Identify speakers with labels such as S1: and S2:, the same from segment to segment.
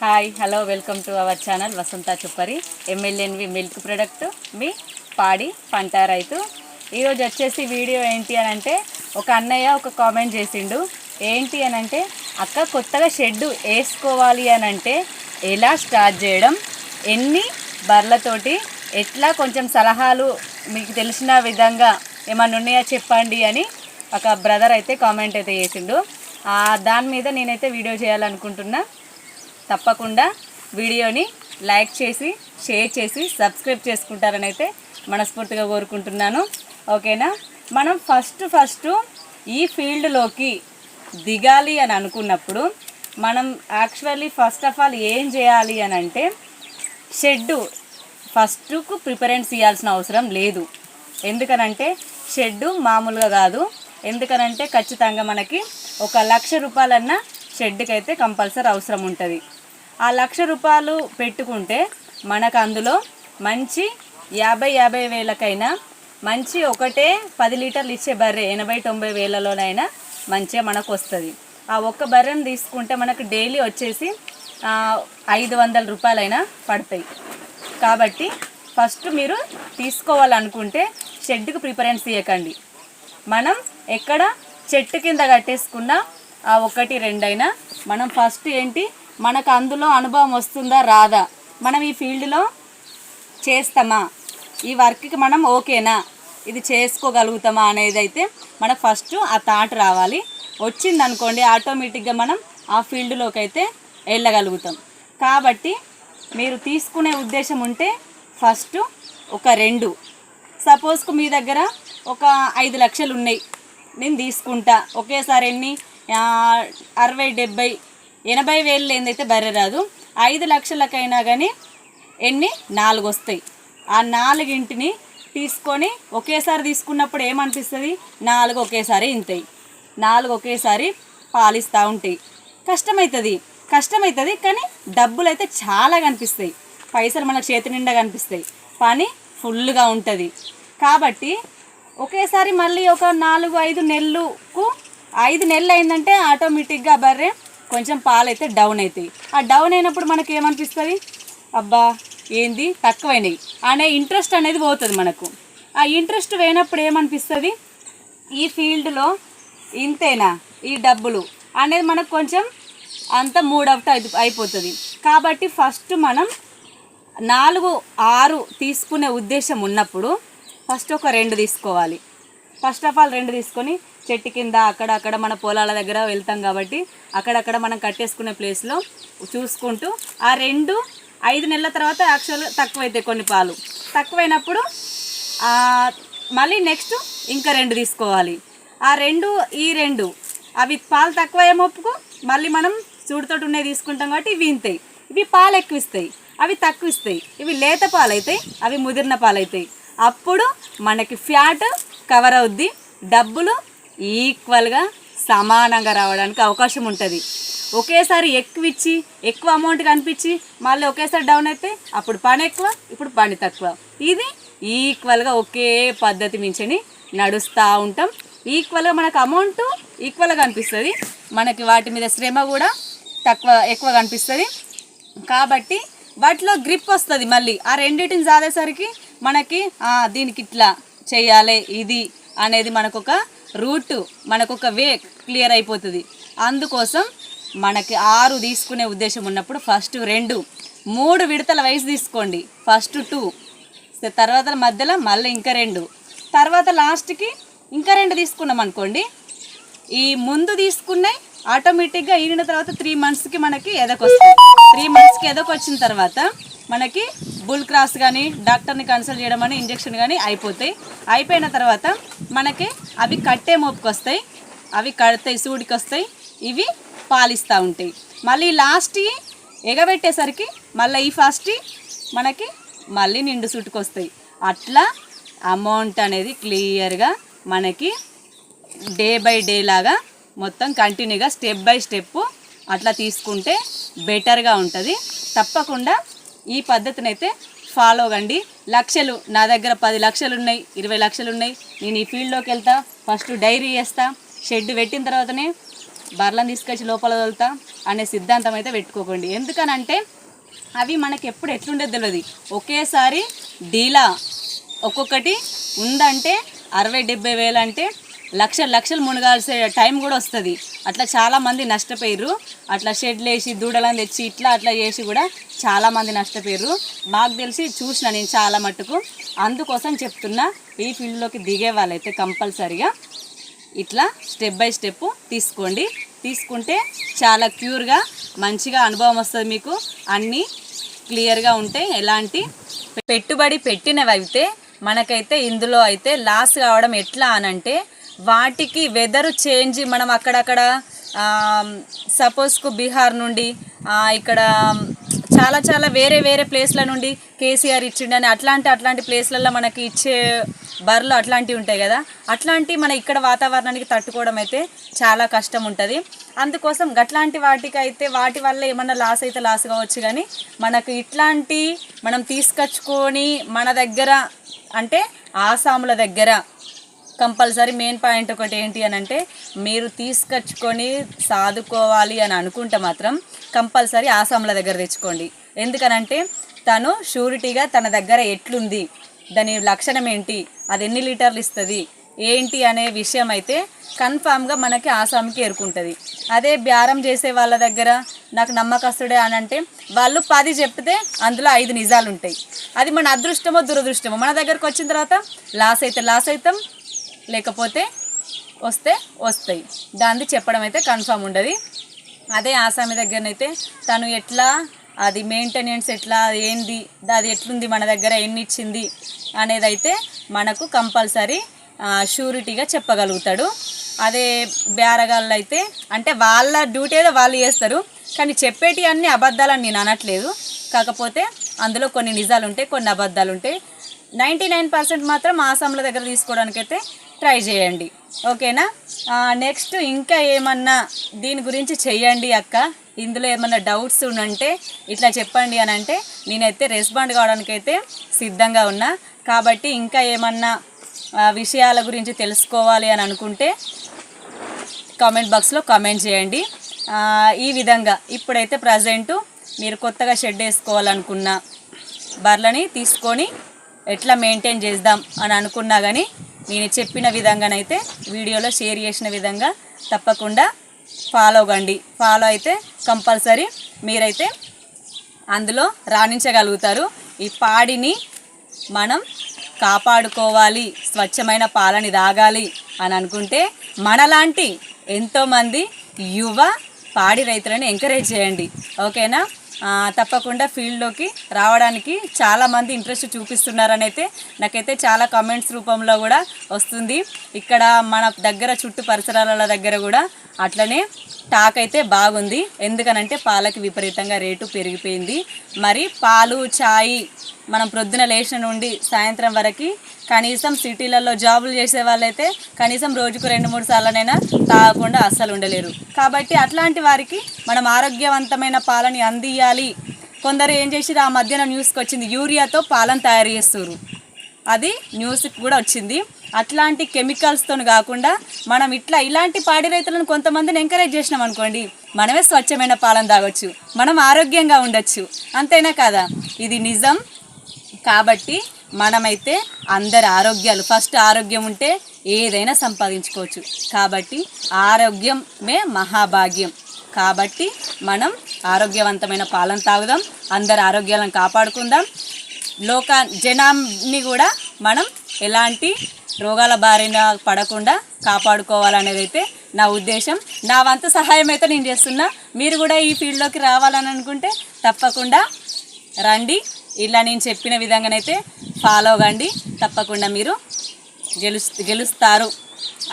S1: Hi hello welcome to our channel Vasantha Chuppari MLNV milk product మీ పాడి పంట రైతు. ఈరోజు వచ్చేసి వీడియో ఏంటి అని అంటే ఒక అన్నయ్య ఒక కామెంట్ చేసిండు. ఏంటి అని అంటే అక్క కొత్తగా షెడ్ వేసుకోవాలి అని అంటే ఎలా స్టార్ట్ చేయడం, ఎన్ని బర్లతోటి ఎట్లా, కొంచెం సలహాలు మీకు తెలిసిన విధంగా ఏమన్నా ఉన్నాయా చెప్పండి అని ఒక బ్రదర్ అయితే కామెంట్ అయితే చేసిండు. దాని మీద నేనైతే వీడియో చేయాలనుకుంటున్నా. తప్పకుండా వీడియోని లైక్ చేసి షేర్ చేసి సబ్స్క్రైబ్ చేసుకుంటారని అయితే మనస్ఫూర్తిగా కోరుకుంటున్నాను. ఓకేనా? మనం ఫస్ట్ ఈ ఫీల్డ్లోకి దిగాలి అని అనుకున్నప్పుడు మనం యాక్చువల్లీ ఫస్ట్ ఆఫ్ ఆల్ ఏం చేయాలి అని అంటే షెడ్డు ఫస్ట్కు ప్రిఫరెన్స్ ఇవ్వాల్సిన అవసరం లేదు. ఎందుకనంటే షెడ్డు మామూలుగా కాదు. ఎందుకనంటే ఖచ్చితంగా మనకి 1,00,000 రూపాయలన్నా షెడ్కి అయితే కంపల్సరీ అవసరం ఉంటుంది. ఆ 1,00,000 రూపాయలు పెట్టుకుంటే మనకు అందులో మంచి 50,000 వేలకైనా మంచి ఒకటే 10 లీటర్లు ఇచ్చే బర్రె 80,000 వేలలోనైనా మంచిగా మనకు వస్తుంది. ఆ ఒక్క బర్రెను తీసుకుంటే మనకు డైలీ వచ్చేసి 500 రూపాయలైనా పడతాయి. కాబట్టి ఫస్ట్ మీరు తీసుకోవాలనుకుంటే షెడ్కి ప్రిఫరెన్స్ ఇవ్వకండి. మనం ఎక్కడ చెట్టు కింద కట్టేసుకున్న ఆ 1-2 అయినా మనం ఫస్ట్ ఏంటి, మనకు అందులో అనుభవం వస్తుందా రాదా, మనం ఈ ఫీల్డ్లో చేస్తామా, ఈ వర్క్కి మనం ఓకేనా, ఇది చేసుకోగలుగుతామా అనేది అయితే మనకు ఫస్ట్ ఆ థాట్ రావాలి. వచ్చిందనుకోండి ఆటోమేటిక్గా మనం ఆ ఫీల్డ్లోకి అయితే వెళ్ళగలుగుతాం. కాబట్టి మీరు తీసుకునే ఉద్దేశం ఉంటే ఫస్ట్ ఒక 2, సపోజ్కు మీ దగ్గర ఒక 5 లక్షలు ఉన్నాయి, నేను తీసుకుంటా ఒకేసారి ఎన్ని 60, 70, 80 వేలు ఏందైతే బర్రె రాదు. 5 లక్షలకైనా కానీ ఎన్ని 4 వస్తాయి. ఆ 4ని తీసుకొని ఒకేసారి తీసుకున్నప్పుడు ఏమనిపిస్తుంది, 4 ఒకేసారి ఇంతాయి, 4 ఒకేసారి పాలిస్తూ ఉంటాయి. కష్టమవుతుంది కానీ డబ్బులు అయితే చాలా కనిపిస్తాయి, పైసలు మనకు చేతి నిండా కనిపిస్తాయి, పని ఫుల్గా ఉంటుంది. కాబట్టి ఒకేసారి మళ్ళీ ఒక 4-5 నెలలకు 5 నెలలు అయిందంటే ఆటోమేటిక్గా బర్రె కొంచెం పాలైతే డౌన్ అవుతాయి. ఆ డౌన్ అయినప్పుడు మనకి ఏమనిపిస్తుంది, అబ్బా ఏంది తక్కువైనాయి అనే ఇంట్రెస్ట్ అనేది పోతుంది మనకు. ఆ ఇంట్రెస్ట్ పోయినప్పుడు ఏమనిపిస్తుంది, ఈ ఫీల్డ్లో ఇంతేనా ఈ డబ్బులు అనేది మనకు కొంచెం అంత మూడవుట్ అయిపోతుంది. కాబట్టి ఫస్ట్ మనం 4-6 తీసుకునే ఉద్దేశం ఉన్నప్పుడు ఫస్ట్ ఒక 2 తీసుకోవాలి. ఫస్ట్ ఆఫ్ ఆల్ 2 తీసుకొని చెట్టు కింద అక్కడక్కడ మన పొలాల దగ్గర వెళ్తాం కాబట్టి అక్కడక్కడ మనం కట్టేసుకునే ప్లేస్లో చూసుకుంటూ ఆ 2 5 నెలల తర్వాత యాక్చువల్గా తక్కువైతాయి, కొన్ని పాలు తక్కువైనప్పుడు మళ్ళీ నెక్స్ట్ ఇంకా 2 తీసుకోవాలి. ఆ 2 అవి పాలు తక్కువ ఏమొప్పుకు మళ్ళీ మనం చూడుతోటి ఉన్నాయి తీసుకుంటాం కాబట్టి ఇవి ఇంతాయి, ఇవి పాలు ఎక్కువ ఇస్తాయి, అవి తక్కువ ఇస్తాయి, ఇవి లేత పాలు అవుతాయి, అవి ముదిరిన పాలు అవుతాయి. అప్పుడు మనకి ఫ్యాట్ కవర్ అవుద్ది, డబ్బులు ఈక్వల్గా సమానంగా రావడానికి అవకాశం ఉంటుంది. ఒకేసారి ఎక్కువ ఇచ్చి ఎక్కువ అమౌంట్ కనిపించి మళ్ళీ ఒకేసారి డౌన్ అయితే అప్పుడు పని ఎక్కువ, ఇప్పుడు పని తక్కువ. ఇది ఈక్వల్గా ఒకే పద్ధతి మించని నడుస్తూ ఉంటాం. ఈక్వల్గా మనకు అమౌంట్ ఈక్వల్గా కనిపిస్తుంది, మనకి వాటి మీద శ్రమ కూడా ఎక్కువ కనిపిస్తుంది. కాబట్టి వాటిలో గ్రిప్ వస్తుంది. మళ్ళీ ఆ రెండింటిని సాధేసరికి మనకి దీనికి ఇట్లా చేయాలి ఇది అనేది మనకొక రూట్, మనకొక వే క్లియర్ అయిపోతుంది. అందుకోసం మనకి 6 తీసుకునే ఉద్దేశం ఉన్నప్పుడు ఫస్ట్ 2-3 విడతల వయసు తీసుకోండి. ఫస్ట్ 2, తర్వాత మధ్యలో మళ్ళీ ఇంకా 2, తర్వాత లాస్ట్కి ఇంకా 2 తీసుకున్నాం అనుకోండి. ఈ ముందు తీసుకున్నాయి ఆటోమేటిక్గా ఈనిన తర్వాత 3 మంత్స్కి మనకి ఎదకొస్తాయి. 3 మంత్స్కి ఎదకొచ్చిన తర్వాత మనకి బుల్ క్రాస్ కానీ డాక్టర్ని కన్సల్ట్ చేయడం అని ఇంజెక్షన్ కానీ అయిపోతాయి. అయిపోయిన తర్వాత మనకి అవి కట్టే మోపుకి వస్తాయి, అవి కడతాయి, సూడికి వస్తాయి, ఇవి పాలిస్తూ ఉంటాయి. మళ్ళీ లాస్ట్ ఎగబెట్టేసరికి మళ్ళీ ఈ ఫస్ట్ మనకి మళ్ళీ నిండు సూటుకు వస్తాయి. అట్లా అమౌంట్ అనేది క్లియర్గా మనకి డే బై డే లాగా మొత్తం కంటిన్యూగా స్టెప్ బై స్టెప్ అట్లా తీసుకుంటే బెటర్గా ఉంటుంది. తప్పకుండా ఈ పద్ధతిని అయితే ఫాలో కండి. లక్షలు నా దగ్గర 10 లక్షలు ఉన్నాయి, 20 లక్షలు ఉన్నాయి, నేను ఈ ఫీల్డ్లోకి వెళ్తా, ఫస్ట్ డైరీ చేస్తా, షెడ్ పెట్టిన తర్వాతనే బర్లను తీసుకొచ్చి లోపల వదులుతా అనే సిద్ధాంతం అయితే పెట్టుకోకండి. ఎందుకనంటే అవి మనకి ఎప్పుడు ఎట్లుండేది తెలియదు. ఒకేసారి డీలా ఒక్కొక్కటి ఉందంటే 60-70 వేలు అంటే లక్షలు మునగాల్సే టైం కూడా వస్తుంది. అట్లా చాలామంది నష్టపోయారు. అట్లా షెడ్లు వేసి దూడలను తెచ్చి అట్లా చేసి కూడా చాలామంది నష్టపోయారు. మాకు తెలిసి చూసిన నేను చాలా మట్టుకు. అందుకోసం చెప్తున్నా, ఈ ఫీల్డ్లోకి దిగే వాళ్ళైతే కంపల్సరిగా ఇట్లా స్టెప్ బై స్టెప్ తీసుకోండి. తీసుకుంటే చాలా క్యూర్గా మంచిగా అనుభవం వస్తుంది. మీకు అన్నీ క్లియర్గా ఉంటాయి. ఎలాంటి పెట్టుబడి పెట్టినవి అయితే మనకైతే ఇందులో అయితే లాస్ కావడం ఎట్లా అనంటే, వాటికి వెదరు చేంజ్ మనం అక్కడక్కడ సపోజ్కు బీహార్ నుండి ఇక్కడ చాలా వేరే ప్లేస్ల నుండి కేసీఆర్ ఇచ్చిండని అట్లాంటి ప్లేస్లలో మనకి ఇచ్చే బర్రెలు అట్లాంటివి ఉంటాయి కదా, అట్లాంటివి మన ఇక్కడ వాతావరణానికి తట్టుకోవడం అయితే చాలా కష్టం ఉంటుంది. అందుకోసం గట్లాంటి వాటికి అయితే వాటి వల్ల ఏమన్నా లాస్ అయితే లాస్ కావచ్చు, కానీ మనకు ఇట్లాంటి మనం తీసుకొచ్చుకొని మన దగ్గర అంటే ఆసాముల దగ్గర కంపల్సరీ మెయిన్ పాయింట్ ఒకటి ఏంటి అని అంటే, మీరు తీసుకొచ్చుకొని సాదుకోవాలి అని అనుకుంటే మాత్రం కంపల్సరీ ఆసాముల దగ్గర తెచ్చుకోండి. ఎందుకనంటే తను షూరిటీగా తన దగ్గర ఎట్లుంది, దాని లక్షణం ఏంటి, అది ఎన్ని లీటర్లు ఇస్తుంది ఏంటి అనే విషయం అయితే కన్ఫామ్గా మనకి ఆసాంకి ఎరుకుంటుంది. అదే బేరం చేసే వాళ్ళ దగ్గర నాకు నమ్మకస్తుడే అని అంటే వాళ్ళు 10 చెప్తే అందులో 5 నిజాలు ఉంటాయి. అది మన అదృష్టమో దురదృష్టమో. మన దగ్గరకు వచ్చిన తర్వాత లాస్ అవుతాం, లేకపోతే వస్తాయి. దాన్ని చెప్పడం అయితే కన్ఫామ్ ఉండదు. అదే ఆసామి దగ్గరనైతే తను ఎట్లా, అది మెయింటెనెన్స్ ఎట్లా, ఏంది, అది ఎట్లుంది, మన దగ్గర ఎన్ని ఇచ్చింది అనేది అయితే మనకు కంపల్సరీ షూరిటీగా చెప్పగలుగుతాడు. అదే బేరగాళ్ళు అయితే అంటే వాళ్ళ డ్యూటీ ఏదో వాళ్ళు చేస్తారు, కానీ చెప్పేటి అన్ని అబద్ధాలని నేను అనట్లేదు. కాకపోతే అందులో కొన్ని నిజాలు ఉంటాయి, కొన్ని అబద్ధాలు ఉంటాయి. 99% మాత్రం ఆసాంల దగ్గర తీసుకోవడానికైతే ట్రై చేయండి. ఓకేనా? నెక్స్ట్ ఇంకా ఏమన్నా దీని గురించి చెయ్యండి అక్క, ఇందులో ఏమన్నా డౌట్స్ ఉంటే ఇట్లా చెప్పండి అని అంటే నేనైతే రెస్పాండ్ కావడానికైతే సిద్ధంగా ఉన్నా. కాబట్టి ఇంకా ఏమన్నా విషయాల గురించి తెలుసుకోవాలి అని అనుకుంటే కామెంట్ బాక్స్లో కామెంట్ చేయండి. ఈ విధంగా ఇప్పుడైతే ప్రజెంటు మీరు కొత్తగా షెడ్ వేసుకోవాలనుకున్న బర్లని తీసుకొని ఎట్లా మెయింటైన్ చేద్దాం అని అనుకున్నా కానీ నేను చెప్పిన విధంగానైతే వీడియోలో షేర్ చేసిన విధంగా తప్పకుండా ఫాలో కండి. ఫాలో అయితే కంపల్సరీ మీరైతే అందులో రాణించగలుగుతారు. ఈ పాడిని మనం కాపాడుకోవాలి, స్వచ్ఛమైన పాలని తాగాలి అని అనుకుంటే మనలాంటి ఎంతోమంది యువ పాడి రైతులను ఎంకరేజ్ చేయండి. ఓకేనా? తప్పకుండా ఫీల్డ్లోకి రావడానికి చాలామంది ఇంట్రెస్ట్ చూపిస్తున్నారని అయితే నాకైతే చాలా కామెంట్స్ రూపంలో కూడా వస్తుంది. ఇక్కడ మన దగ్గర చుట్టూ పరిసరాల దగ్గర కూడా అట్లనే టాక్ అయితే బాగుంది. ఎందుకనంటే పాలకి విపరీతంగా రేటు పెరిగిపోయింది. మరి పాలు, ఛాయ్ మనం ప్రొద్దున లేచిన నుండి సాయంత్రం వరకు కనీసం సిటీలలో జాబులు చేసే వాళ్ళైతే కనీసం రోజుకు 2-3 సార్లనైనా తాగకుండా అస్సలు ఉండలేరు. కాబట్టి అట్లాంటి వారికి మనం ఆరోగ్యవంతమైన పాలని అందియాలి. కొందరు ఏం చేసి ఆ మధ్యన న్యూస్కి వచ్చింది, యూరియాతో పాలను తయారు చేస్తారు, అది న్యూస్కి కూడా వచ్చింది. అట్లాంటి కెమికల్స్తో కాకుండా మనం ఇలాంటి పాడి రైతులను కొంతమందిని ఎంకరేజ్ చేసినాం అనుకోండి, మనమే స్వచ్ఛమైన పాలను తాగొచ్చు, మనం ఆరోగ్యంగా ఉండొచ్చు. అంతేనా కదా? ఇది నిజం. కాబట్టి మనమైతే అందరి ఆరోగ్యాలు, ఫస్ట్ ఆరోగ్యం ఉంటే ఏదైనా సంపాదించుకోవచ్చు. కాబట్టి ఆరోగ్యమే మహాభాగ్యం. కాబట్టి మనం ఆరోగ్యవంతమైన పాలను తాగుదాం, అందరి ఆరోగ్యాలను కాపాడుకుందాం, జనాన్ని కూడా మనం ఎలాంటి రోగాల బారిన పడకుండా కాపాడుకోవాలనేది అయితే నా ఉద్దేశం. నా వంతు సహాయం అయితే నేను చేస్తున్నా. మీరు కూడా ఈ ఫీల్డ్లోకి రావాలని అనుకుంటే తప్పకుండా రండి. ఇలా నేను చెప్పిన విధంగానైతే ఫాలో కండి. తప్పకుండా మీరు గెలుస్తారు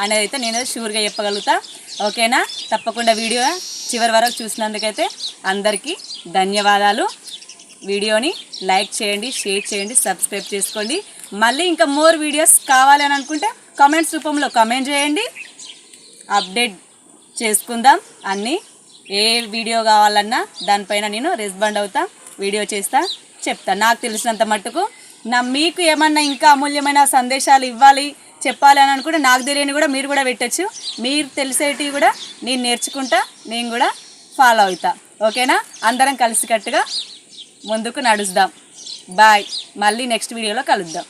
S1: అనేది అయితే నేను షూర్గా చెప్పగలుగుతా. ఓకేనా? తప్పకుండా వీడియో చివరి వరకు చూసినందుకైతే అందరికీ ధన్యవాదాలు. వీడియోని లైక్ చేయండి, షేర్ చేయండి, సబ్స్క్రైబ్ చేసుకోండి. మళ్ళీ ఇంకా మోర్ వీడియోస్ కావాలి అని అనుకుంటే కామెంట్స్ రూపంలో కామెంట్ చేయండి. అప్డేట్ చేసుకుందాం. అన్నీ ఏ వీడియో కావాలన్నా దానిపైన నేను రెస్పాండ్ అవుతా, వీడియో చేస్తా, చెప్తా నాకు తెలిసినంత మట్టుకు. మీకు ఏమన్నా ఇంకా అమూల్యమైన సందేశాలు ఇవ్వాలి, చెప్పాలి అని అనుకుంటే నాకు తెలియని కూడా మీరు కూడా పెట్టచ్చు. మీరు తెలిసేటివి కూడా నేను నేర్చుకుంటా, నేను కూడా ఫాలో అవుతా. ఓకేనా? అందరం కలిసికట్టుగా ముందుకు నడుద్దాం. బాయ్. మళ్ళీ నెక్స్ట్ వీడియోలో కలుద్దాం.